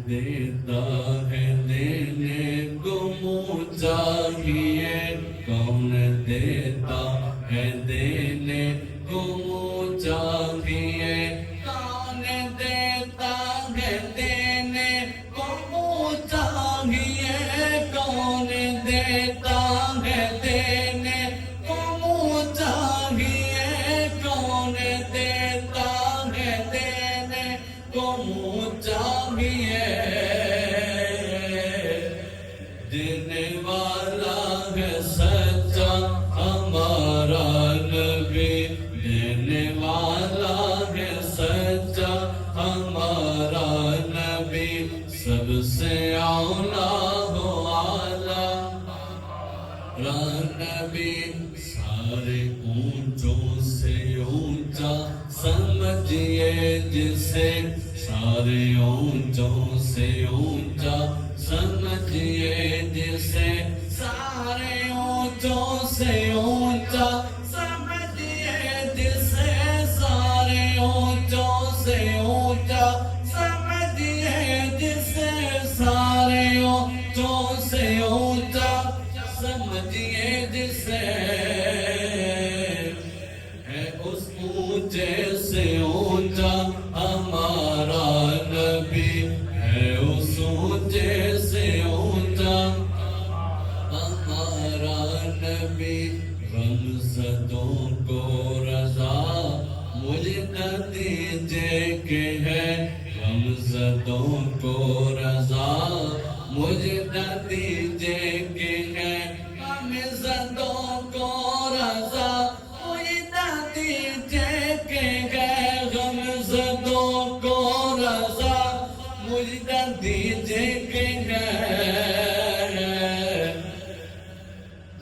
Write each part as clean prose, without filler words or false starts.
دیتا ہے دینے کو منہ چاہیے، کون دیتا ہے دینے کو منہ چاہیے، کون دیتا ہے دینے کو منہ چاہیے، کون دیتا ہے دینے کو منہ چاہیے، کون دیتا ہے دینے کو منہ چاہیے، دینے والا ہے سچا ہمارا نبی، دینے والا ہے سچا ہمارا نبی، سب سے اولا ہو اعلیٰ نبی، سارے اونچوں سے اونچا سمجھیے جسے، سارے اونچوں سے اونچا سمجھیے جسے، سارے اونچوں سے اونچا سمجھیے جسے، سارے اونچوں سے اونچا سمجھیے جسے، سارے اونچوں سے اونچا سمجھیے جسے، ہے اس اونچے سے اونچا ہمارا نبی، ہے اس اونچے سے اونچا ہمارا نبی، غمزدوں کو رضا مجھ نتیجے کے ہے، غمزدوں کو رضا مجھ نتیجے کے ہے، غمزدوں کو رضا مجھ نتیجے کے ہے، غمزدوں کو رضا مجھ نتیجے کے ہے،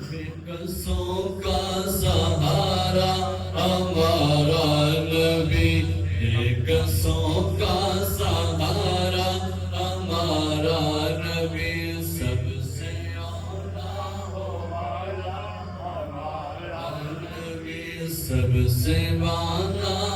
بے کسوں کا سہارا ہمارا نبی، بے کسوں کا سہارا ہمارا نبی، سب سے اولا ہو اعلیٰ ہمارا نبی، سب سے بالا